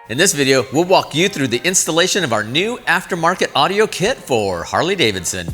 In this video, we'll walk you through the installation of our new aftermarket audio kit for Harley-Davidson.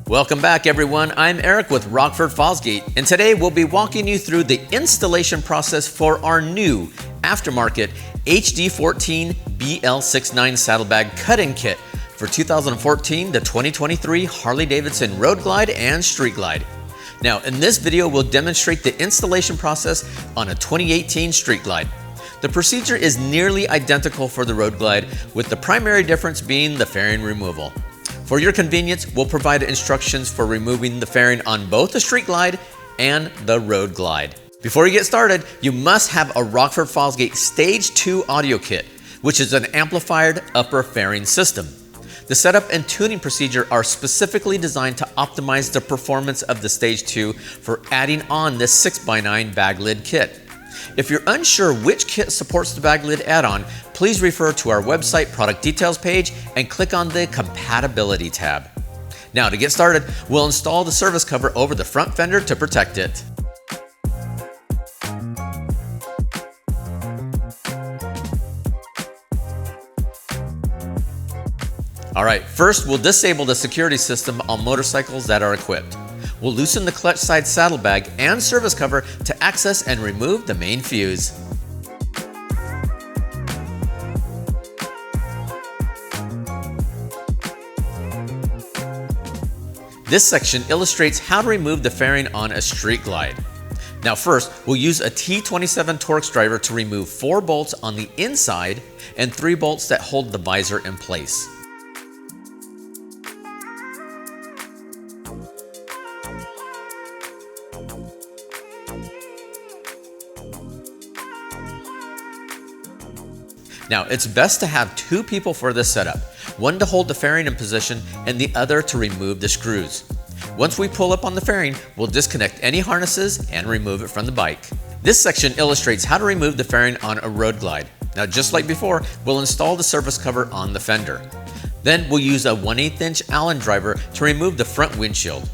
Welcome back, everyone. I'm Eric with Rockford Fosgate, and today we'll be walking you through the installation process for our new aftermarket HD14BL69 Saddlebag cut-in kit for 2014 to 2023 Harley-Davidson Road Glide and Street Glide. Now, in this video, we'll demonstrate the installation process on a 2018 Street Glide. The procedure is nearly identical for the Road Glide, with the primary difference being the fairing removal. For your convenience, we'll provide instructions for removing the fairing on both the Street Glide and the Road Glide. Before you get started, you must have a Rockford Fosgate Stage 2 audio kit, which is an amplified upper fairing system. The setup and tuning procedure are specifically designed to optimize the performance of the Stage 2 for adding on this 6x9 Baglid kit. If you're unsure which kit supports the Baglid add-on, please refer to our website product details page and click on the compatibility tab. Now, to get started, we'll install the service cover over the front fender to protect it. Alright, first we'll disable the security system on motorcycles that are equipped. We'll loosen the clutch side saddlebag and service cover to access and remove the main fuse. This section illustrates how to remove the fairing on a Street Glide. Now first, we'll use a T27 Torx driver to remove 4 bolts on the inside and 3 bolts that hold the visor in place. Now, it's best to have 2 people for this setup, one to hold the fairing in position and the other to remove the screws. Once we pull up on the fairing, we'll disconnect any harnesses and remove it from the bike. This section illustrates how to remove the fairing on a Road Glide. Now, just like before, we'll install the service cover on the fender. Then we'll use a 1/8 inch Allen driver to remove the front windshield.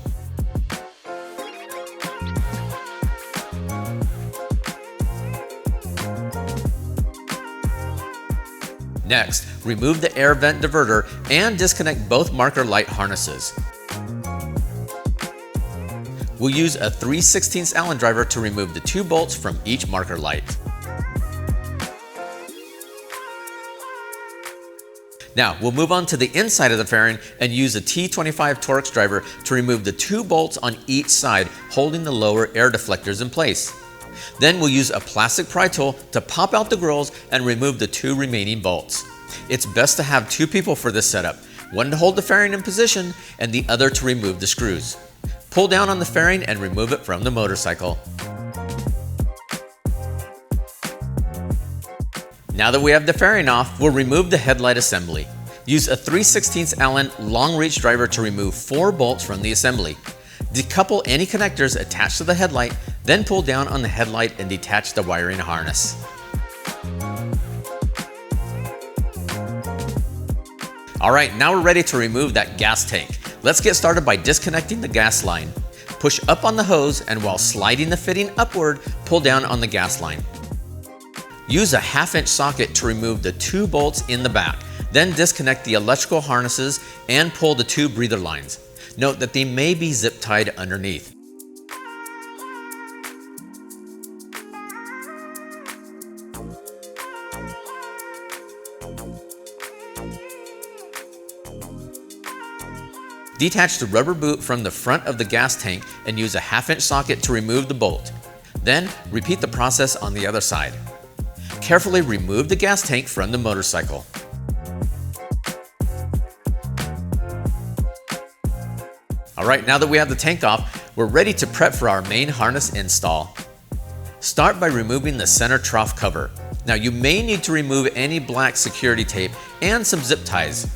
Next, remove the air vent diverter and disconnect both marker light harnesses. We'll use a 3/16 Allen driver to remove the 2 bolts from each marker light. Now, we'll move on to the inside of the fairing and use a T25 Torx driver to remove the 2 bolts on each side, holding the lower air deflectors in place. Then we'll use a plastic pry tool to pop out the grills and remove the 2 remaining bolts. It's best to have 2 people for this setup, one to hold the fairing in position and the other to remove the screws. Pull down on the fairing and remove it from the motorcycle. Now that we have the fairing off, we'll remove the headlight assembly. Use a 3/16 Allen long reach driver to remove 4 bolts from the assembly. Decouple any connectors attached to the headlight, then pull down on the headlight and detach the wiring harness. Alright, now we're ready to remove that gas tank. Let's get started by disconnecting the gas line. Push up on the hose and while sliding the fitting upward, pull down on the gas line. Use a 1/2 inch socket to remove the 2 bolts in the back, then disconnect the electrical harnesses and pull the 2 breather lines. Note that they may be zip tied underneath. Detach the rubber boot from the front of the gas tank and use a 1/2 inch socket to remove the bolt. Then repeat the process on the other side. Carefully remove the gas tank from the motorcycle. Alright, now that we have the tank off, we're ready to prep for our main harness install. Start by removing the center trough cover. Now, you may need to remove any black security tape and some zip ties.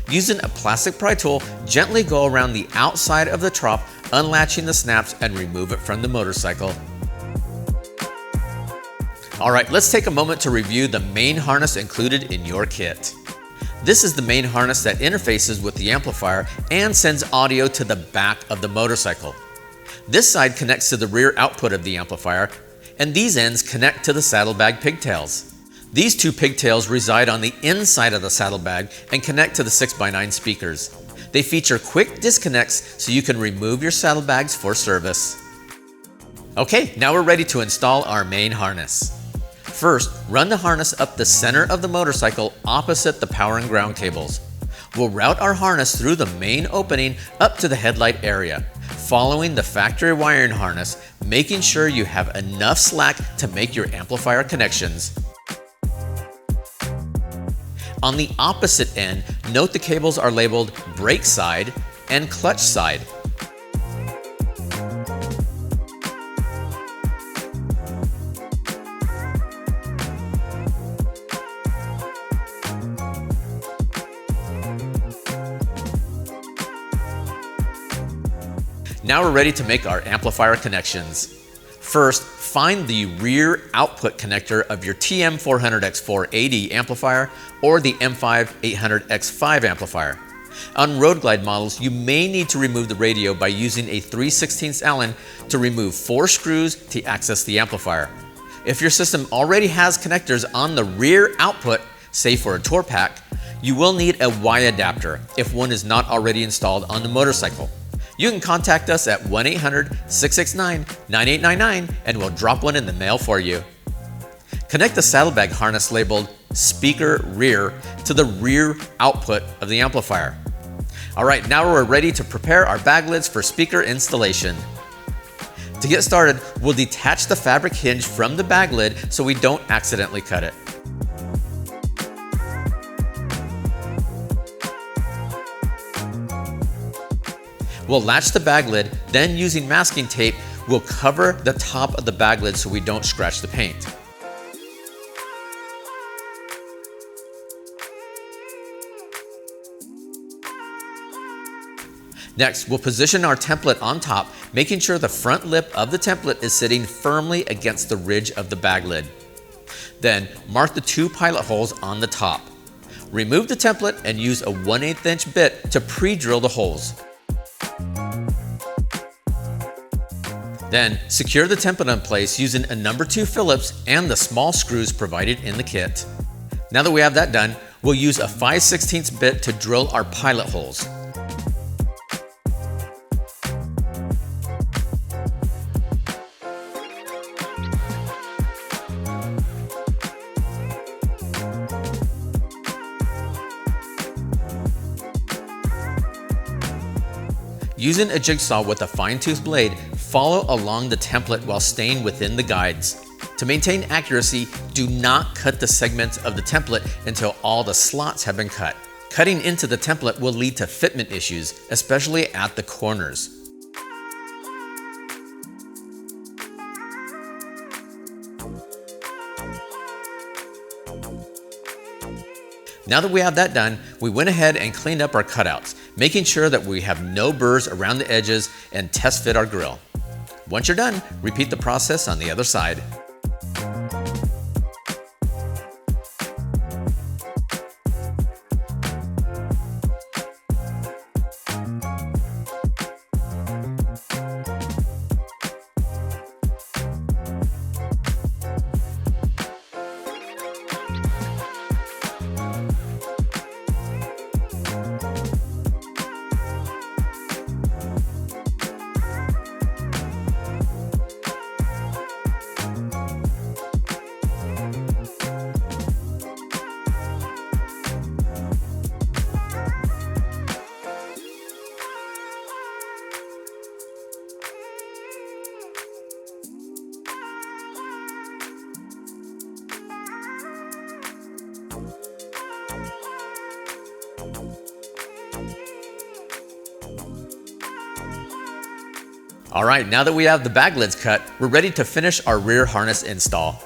Using a plastic pry tool, gently go around the outside of the trough, unlatching the snaps and remove it from the motorcycle. Alright, let's take a moment to review the main harness included in your kit. This is the main harness that interfaces with the amplifier and sends audio to the back of the motorcycle. This side connects to the rear output of the amplifier, and these ends connect to the saddlebag pigtails. These two pigtails reside on the inside of the saddlebag and connect to the 6x9 speakers. They feature quick disconnects so you can remove your saddlebags for service. Okay, now we're ready to install our main harness. First, run the harness up the center of the motorcycle opposite the power and ground cables. We'll route our harness through the main opening up to the headlight area, following the factory wiring harness, making sure you have enough slack to make your amplifier connections. On the opposite end, note the cables are labeled brake side and clutch side. Now we're ready to make our amplifier connections. First, find the rear output connector of your TM400X480 amplifier or the M5-800X5 amplifier. On Road Glide models, you may need to remove the radio by using a 3/16 Allen to remove 4 screws to access the amplifier. If your system already has connectors on the rear output, say for a tour pack, you will need a Y adapter if one is not already installed on the motorcycle. You can contact us at 1-800-669-9899 and we'll drop one in the mail for you. Connect the saddlebag harness labeled speaker rear to the rear output of the amplifier. All right, now we're ready to prepare our baglids for speaker installation. To get started, we'll detach the fabric hinge from the baglid so we don't accidentally cut it. We'll latch the baglid, then using masking tape, we'll cover the top of the baglid so we don't scratch the paint. Next, we'll position our template on top, making sure the front lip of the template is sitting firmly against the ridge of the baglid. Then, mark the 2 pilot holes on the top. Remove the template and use a 1/8 inch bit to pre-drill the holes. Then, secure the template in place using a number 2 Phillips and the small screws provided in the kit. Now that we have that done, we'll use a 5/16 bit to drill our pilot holes. Using a jigsaw with a fine-tooth blade, follow along the template while staying within the guides. To maintain accuracy, do not cut the segments of the template until all the slots have been cut. Cutting into the template will lead to fitment issues, especially at the corners. Now that we have that done, we went ahead and cleaned up our cutouts, making sure that we have no burrs around the edges and test fit our grill. Once you're done, repeat the process on the other side. All right, now that we have the baglids cut, we're ready to finish our rear harness install.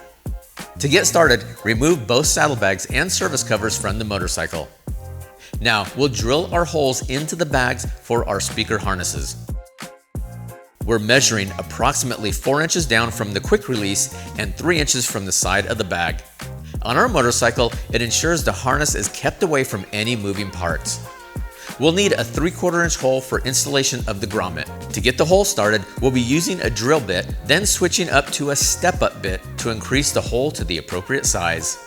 To get started, remove both saddlebags and service covers from the motorcycle. Now, we'll drill our holes into the bags for our speaker harnesses. We're measuring approximately 4 inches down from the quick release and 3 inches from the side of the bag. On our motorcycle, it ensures the harness is kept away from any moving parts. We'll need a 3/4 inch hole for installation of the grommet. To get the hole started, we'll be using a drill bit, then switching up to a step-up bit to increase the hole to the appropriate size.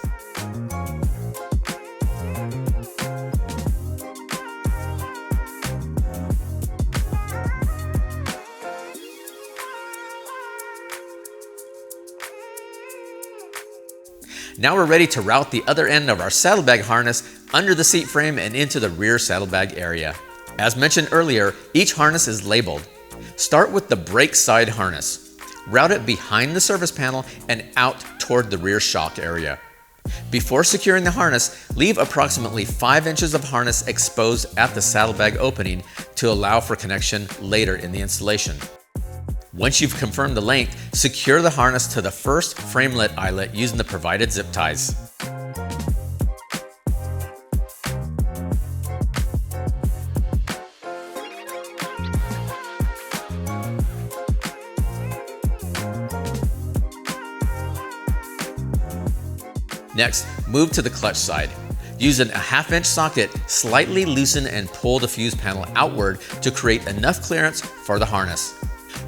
Now we're ready to route the other end of our saddlebag harness under the seat frame and into the rear saddlebag area. As mentioned earlier, each harness is labeled. Start with the brake side harness. Route it behind the service panel and out toward the rear shock area. Before securing the harness, leave approximately 5 inches of harness exposed at the saddlebag opening to allow for connection later in the installation. Once you've confirmed the length, secure the harness to the first framelit eyelet using the provided zip ties. Next, move to the clutch side. Using a 1/2 inch socket, slightly loosen and pull the fuse panel outward to create enough clearance for the harness.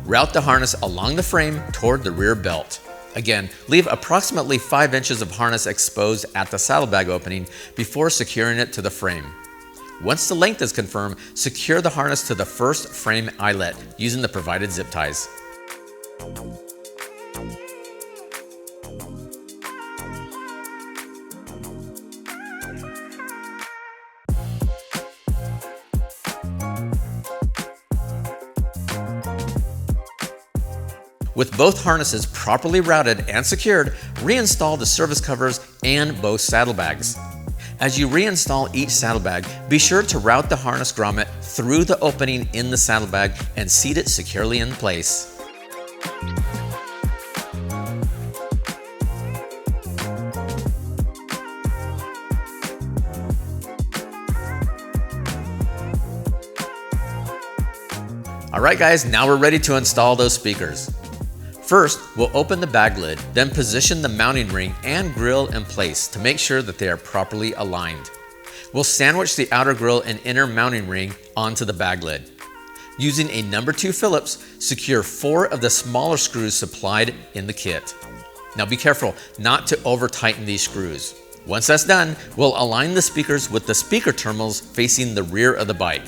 Route the harness along the frame toward the rear belt. Again, leave approximately 5 inches of harness exposed at the saddlebag opening before securing it to the frame. Once the length is confirmed, secure the harness to the first frame eyelet using the provided zip ties. With both harnesses properly routed and secured, reinstall the service covers and both saddlebags. As you reinstall each saddlebag, be sure to route the harness grommet through the opening in the saddlebag and seat it securely in place. Alright guys, now we're ready to install those speakers. First, we'll open the bag lid, then position the mounting ring and grill in place to make sure that they are properly aligned. We'll sandwich the outer grill and inner mounting ring onto the bag lid. Using a number 2 Phillips, secure 4 of the smaller screws supplied in the kit. Now be careful not to over tighten these screws. Once that's done, we'll align the speakers with the speaker terminals facing the rear of the bike.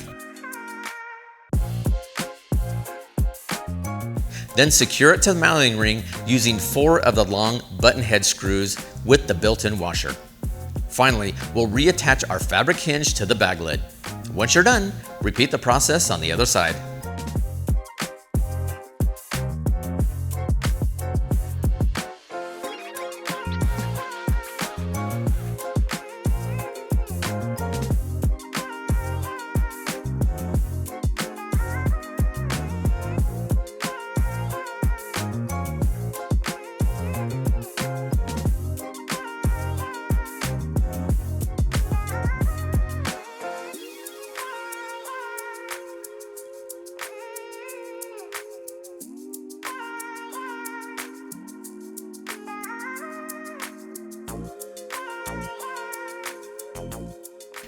Then secure it to the mounting ring using 4 of the long button head screws with the built-in washer. Finally, we'll reattach our fabric hinge to the bag lid. Once you're done, repeat the process on the other side.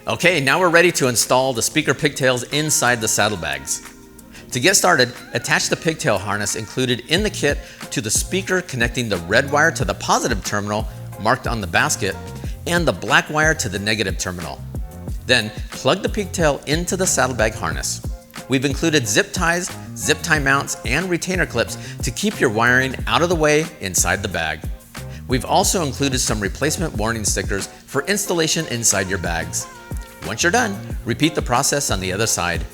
Okay, now we're ready to install the speaker pigtails inside the saddlebags. To get started, attach the pigtail harness included in the kit to the speaker, connecting the red wire to the positive terminal marked on the basket and the black wire to the negative terminal. Then plug the pigtail into the saddlebag harness. We've included zip ties, zip tie mounts, and retainer clips to keep your wiring out of the way inside the bag. We've also included some replacement warning stickers for installation inside your bags. Once you're done, repeat the process on the other side.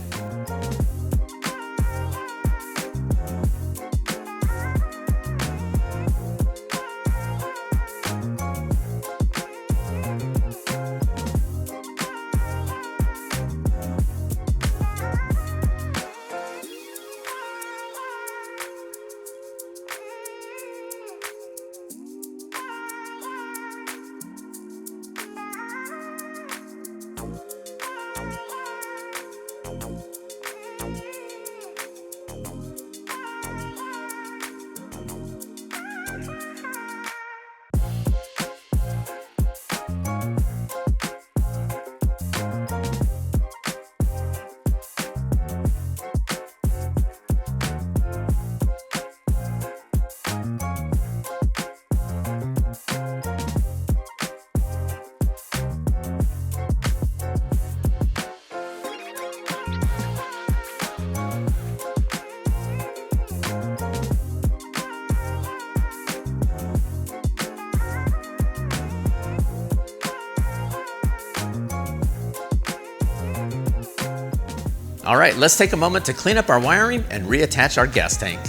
All right, let's take a moment to clean up our wiring and reattach our gas tank.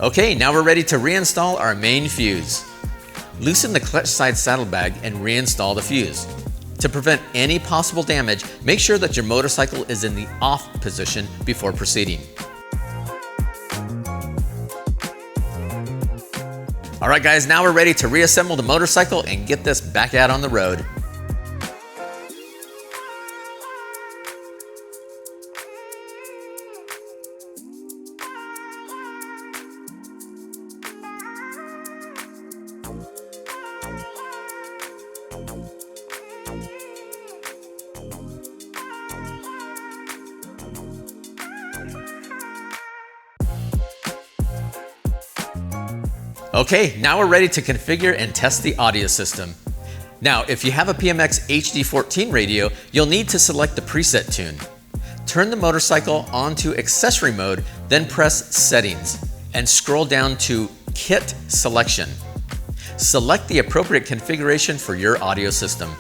Okay, now we're ready to reinstall our main fuse. Loosen the clutch side saddlebag and reinstall the fuse. To prevent any possible damage, make sure that your motorcycle is in the off position before proceeding. All right guys, now we're ready to reassemble the motorcycle and get this back out on the road. Okay, now we're ready to configure and test the audio system. Now, if you have a PMX HD14 radio, you'll need to select the preset tune. Turn the motorcycle onto accessory mode, then press Settings and scroll down to Kit Selection. Select the appropriate configuration for your audio system.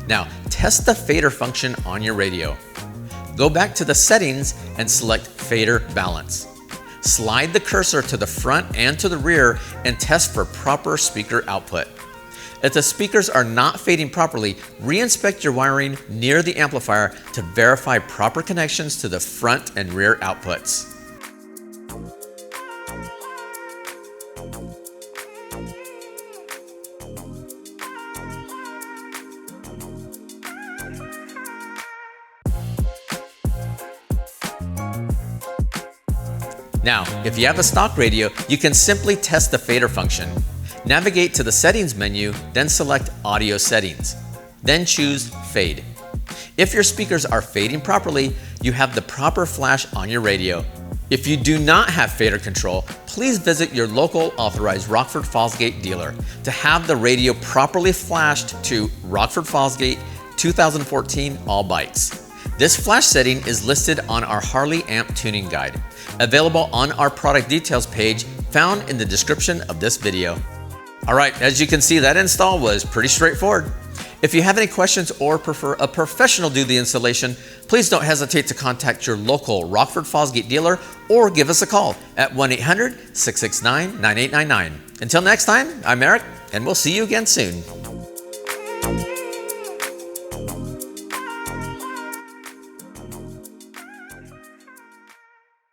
Now, test the fader function on your radio. Go back to the settings and select Fader Balance. Slide the cursor to the front and to the rear and test for proper speaker output. If the speakers are not fading properly, re-inspect your wiring near the amplifier to verify proper connections to the front and rear outputs. Now, if you have a stock radio, you can simply test the fader function. Navigate to the settings menu, then select audio settings. Then choose fade. If your speakers are fading properly, you have the proper flash on your radio. If you do not have fader control, please visit your local authorized Rockford Fosgate dealer to have the radio properly flashed to Rockford Fosgate 2014 all bikes. This flash setting is listed on our Harley amp tuning guide, available on our product details page found in the description of this video. All right, as you can see, that install was pretty straightforward. If you have any questions or prefer a professional do the installation, please don't hesitate to contact your local Rockford Fosgate dealer or give us a call at 1-800-669-9899. Until next time, I'm Eric, and we'll see you again soon.